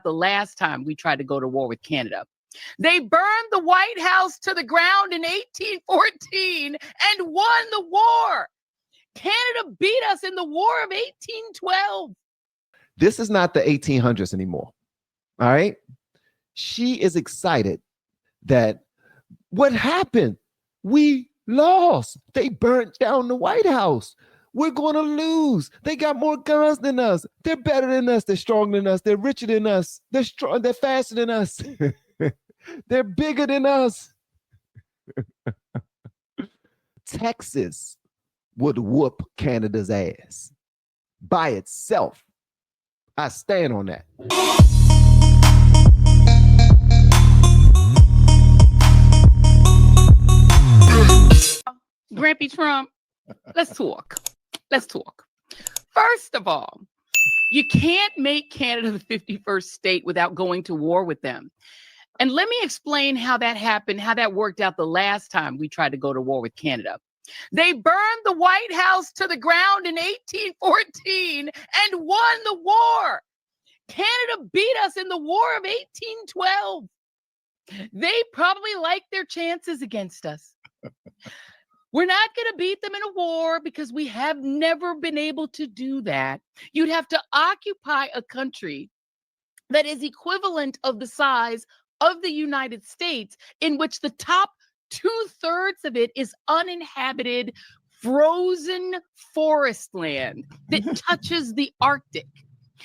the last time we tried to go to war with Canada. They burned the White House to the ground in 1814 and won the war. Canada beat us in the War of 1812. This is not the 1800s anymore. All right. She is excited that what happened? We lost. They burnt down the White House. We're going to lose. They got more guns than us. They're better than us. They're stronger than us. They're richer than us. They're strong. They're faster than us. They're bigger than us. Texas would whoop Canada's ass by itself. I stand on that. Grampy Trump, let's talk. Let's talk. First of all, you can't make Canada the 51st state without going to war with them. And let me explain how that happened, how that worked out the last time we tried to go to war with Canada. They burned the White House to the ground in 1814 and won the war. Canada beat us in the War of 1812. They probably like their chances against us. We're not going to beat them in a war because we have never been able to do that. You'd have to occupy a country that is equivalent of the size of the United States, in which the top 2/3 of it is uninhabited, frozen forest land that touches the Arctic.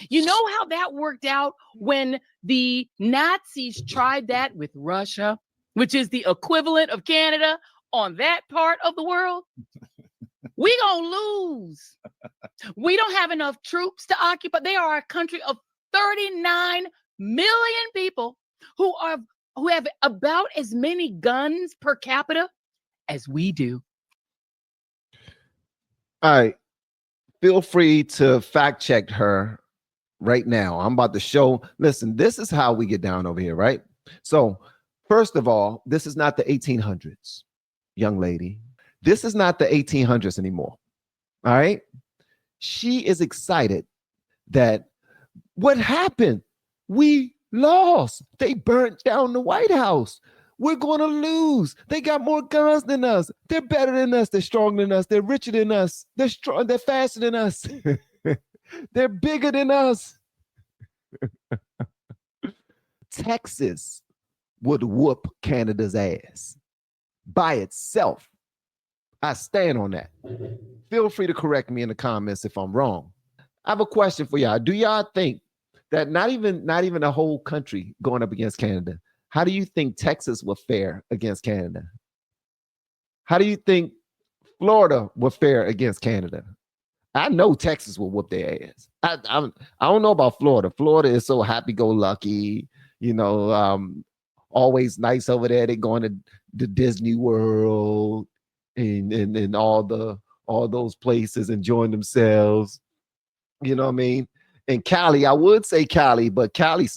You know how that worked out when the Nazis tried that with Russia, which is the equivalent of Canada on that part of the world? We gonna lose. We don't have enough troops to occupy. They are a country of 39 million people who have about as many guns per capita as we do. All right. Feel free to fact check her right now. I'm about to show. Listen, this is how we get down over here, right? So, first of all, this is not the 1800s, young lady. This is not the 1800s anymore. All right. She is excited that what happened? We lost. They burnt down the White House. We're going to lose. They got more guns than us. They're better than us. They're stronger than us. They're richer than us. They're strong. They're faster than us. They're bigger than us. Texas would whoop Canada's ass by itself. I stand on that. Feel free to correct me in the comments if I'm wrong. I have a question for y'all. Do y'all think that not even a whole country going up against Canada, how do you think Texas will fare against Canada? How do you think Florida will fare against Canada? I know Texas will whoop their ass. I don't know about Florida. Florida is so happy-go-lucky, always nice over there. They're going to the Disney World and all those places, enjoying themselves. You know what I mean? And Cali, I would say Cali, but Cali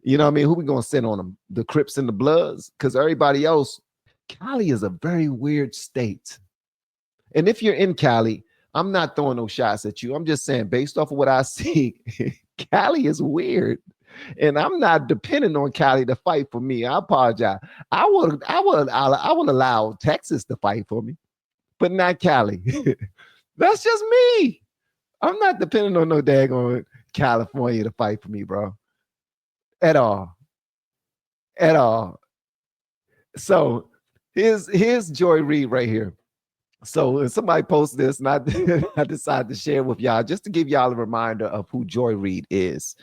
you know what I mean? Who we gonna send on them? The Crips and the Bloods? Because everybody else, Cali is a very weird state. And if you're in Cali, I'm not throwing no shots at you. I'm just saying, based off of what I see, Cali is weird. And I'm not depending on Cali to fight for me. I apologize. I would allow Texas to fight for me, but not Cali. That's just me. I'm not depending on no daggone California to fight for me, bro. At all. At all. So here's Joy Reid right here. So somebody posted this, and I decided to share with y'all just to give y'all a reminder of who Joy Reid is.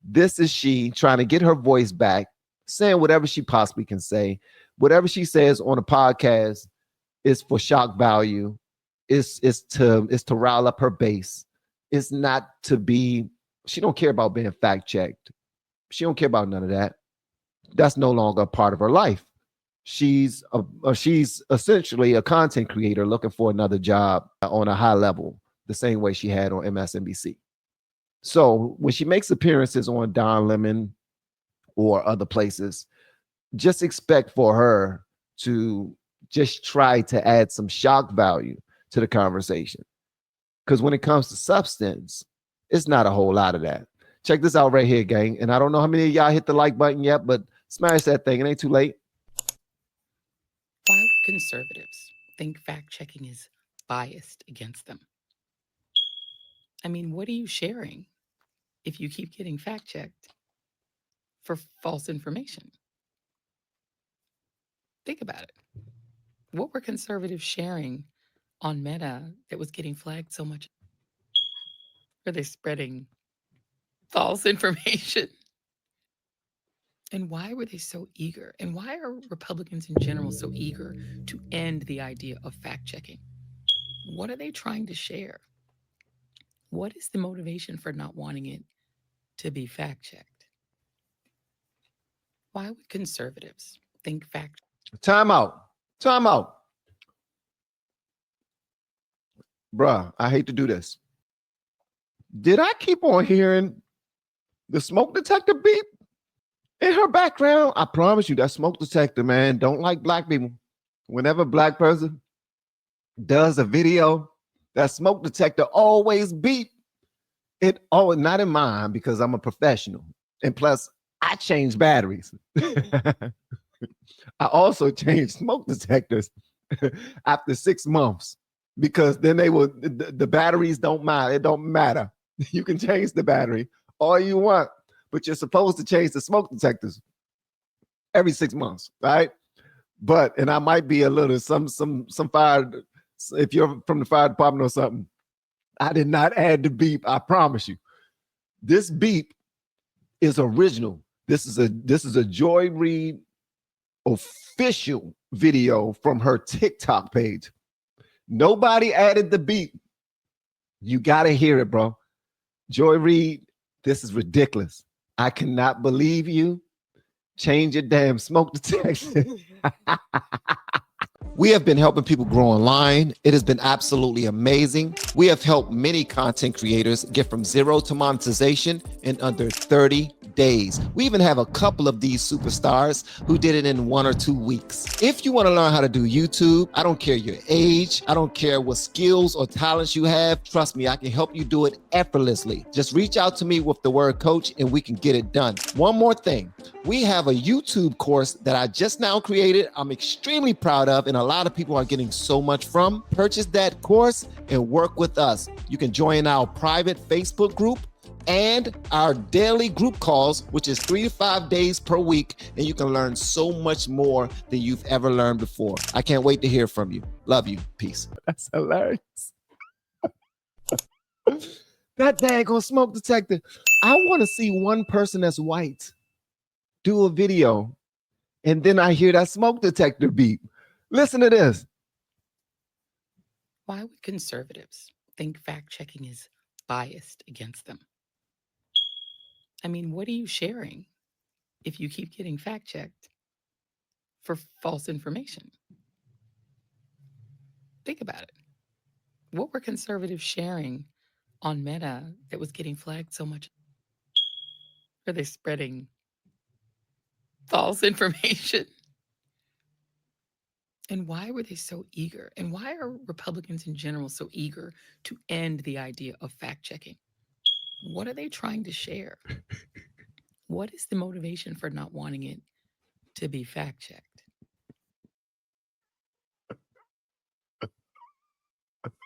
This is she trying to get her voice back, saying whatever she possibly can say. Whatever she says on a podcast is for shock value. It's to rile up her base. It's not to be. She don't care about being fact checked. She don't care about none of that. That's no longer a part of her life. She's essentially a content creator looking for another job on a high level, the same way she had on MSNBC. So when she makes appearances on Don Lemon or other places, just expect for her to just try to add some shock value to the conversation. Because when it comes to substance, it's not a whole lot of that. Check this out right here, gang. And I don't know how many of y'all hit the like button yet, but smash that thing. It ain't too late. Why would conservatives think fact-checking is biased against them? I mean, what are you sharing if you keep getting fact-checked for false information? Think about it. What were conservatives sharing on Meta that was getting flagged so much? Are they spreading false information? And why were they so eager? And why are Republicans in general so eager to end the idea of fact-checking? What are they trying to share? What is the motivation for not wanting it to be fact-checked? Why would conservatives think fact? Time out. Time out. Bruh, I hate to do this. Did I keep on hearing the smoke detector beep in her background? I promise you, that smoke detector, man, don't like black people. Whenever a black person does a video, that smoke detector always beep. It not in mine because I'm a professional. And plus, I change batteries. I also change smoke detectors after 6 months because then the batteries don't matter. It don't matter. You can change the battery all you want, but you're supposed to change the smoke detectors every 6 months, right? And I might be a little some fire. If you're from the fire department or something, I did not add the beep. I promise you. This beep is original. This is a Joy Reid official video from her TikTok page. Nobody added the beep. You gotta hear it, bro. Joy Reid, this is ridiculous. I cannot believe you. Change your damn smoke detection. We have been helping people grow online. It has been absolutely amazing. We have helped many content creators get from zero to monetization in under 30 days. We even have a couple of these superstars who did it in 1 or 2 weeks. If you want to learn how to do YouTube, I don't care your age, I don't care what skills or talents you have. Trust me, I can help you do it effortlessly. Just reach out to me with the word coach and we can get it done. One more thing. We have a YouTube course that I just now created. I'm extremely proud of, and a lot of people are getting so much from. Purchase that course and work with us. You can join our private Facebook group and our daily group calls, which is 3 to 5 days per week, and you can learn so much more than you've ever learned before. I can't wait to hear from you. Love you. Peace. That's hilarious. That daggone smoke detector. I want to see one person that's white do a video, and then I hear that smoke detector beep. Listen to this. Why would conservatives think fact-checking is biased against them? I mean, what are you sharing if you keep getting fact-checked for false information? Think about it. What were conservatives sharing on Meta that was getting flagged so much? Are they spreading false information? And why were they so eager? And why are Republicans in general so eager to end the idea of fact-checking? What are they trying to share? What is the motivation for not wanting it to be fact-checked?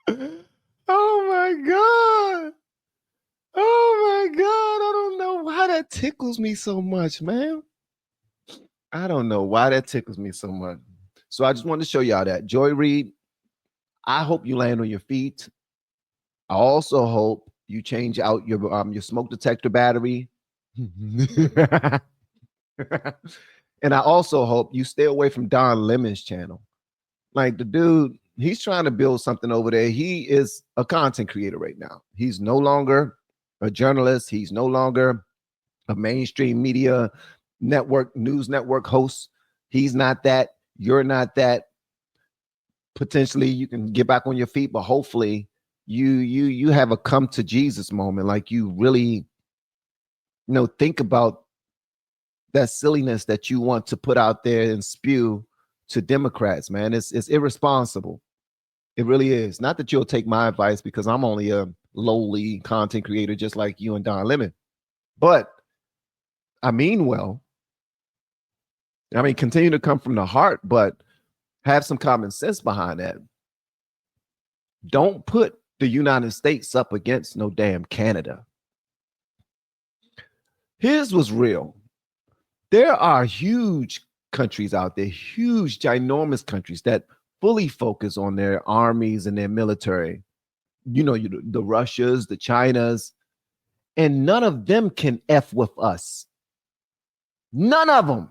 Oh my God. Oh my God. I don't know why that tickles me so much, man. I don't know why that tickles me so much. So I just wanted to show y'all that. Joy Reid, I hope you land on your feet. I also hope you change out your smoke detector battery. And I also hope you stay away from Don Lemon's channel. Like the dude, he's trying to build something over there. He is a content creator right now. He's no longer a journalist. He's no longer a mainstream media network, news network host. He's not that. You're not that. Potentially you can get back on your feet, but hopefully you have a come to Jesus moment. Like you really, think about that silliness that you want to put out there and spew to Democrats, man. It's irresponsible. It really is. Not that you'll take my advice because I'm only a lowly content creator just like you and Don Lemon. But I mean, well, I mean, continue to come from the heart, but have some common sense behind that. Don't put the United States up against no damn Canada. His was real. There are huge countries out there, huge, ginormous countries that fully focus on their armies and their military. You know, the Russias, the Chinas, and none of them can F with us. None of them.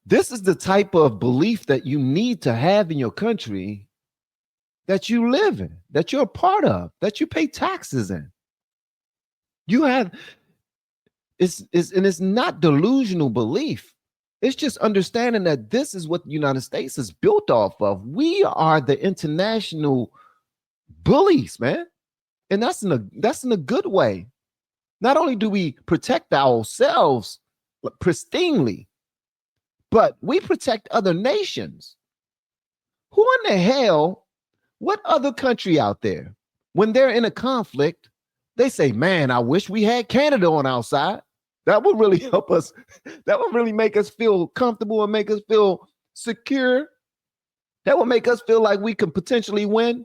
This is the type of belief that you need to have in your country, that you live in, that you're a part of, that you pay taxes in. You have, it's not delusional belief. It's just understanding that this is what the United States is built off of. We are the international bullies, man. And that's in a good way. Not only do we protect ourselves pristinely, but we protect other nations. Who in the hell, what other country out there, when they're in a conflict, they say, man, I wish we had Canada on our side. That would really help us. That would really make us feel comfortable and make us feel secure. That would make us feel like we can potentially win.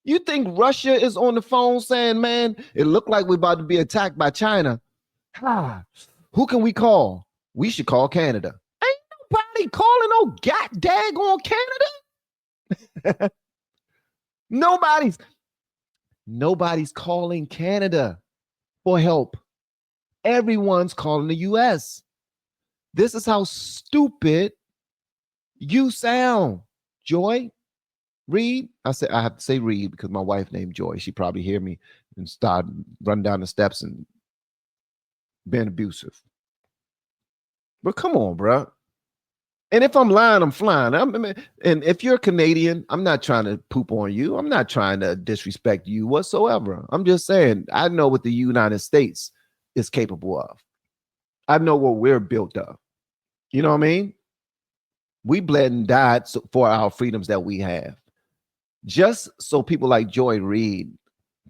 You think Russia is on the phone saying, man, it looked like we're about to be attacked by China. Who can we call? We should call Canada. Ain't nobody calling no daggone Canada. Nobody's calling Canada for help. Everyone's calling the US. This is how stupid you sound, Joy. Reid, I have to say Reid because my wife named Joy. She probably hear me and start running down the steps and being abusive. But come on, bro. And if I'm lying, I'm flying. And if you're Canadian, I'm not trying to poop on you. I'm not trying to disrespect you whatsoever. I'm just saying I know what the United States is capable of. I know what we're built of. You know what I mean? We bled and died for our freedoms that we have. Just so people like Joy Reid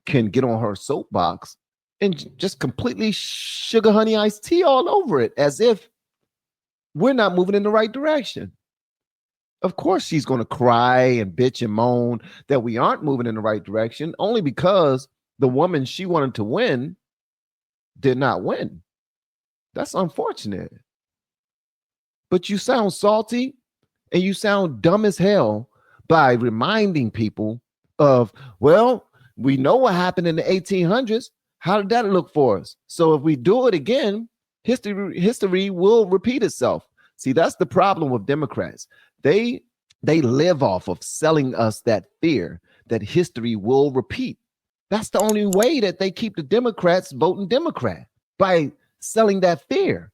can get on her soapbox and just completely sugar honey iced tea all over it as if we're not moving in the right direction. Of course, she's going to cry and bitch and moan that we aren't moving in the right direction only because the woman she wanted to win did not win. That's unfortunate. But you sound salty and you sound dumb as hell by reminding people of, well, we know what happened in the 1800s. How did that look for us? So if we do it again, history will repeat itself. See, that's the problem with Democrats. They live off of selling us that fear that history will repeat. That's the only way that they keep the Democrats voting Democrat, by selling that fear.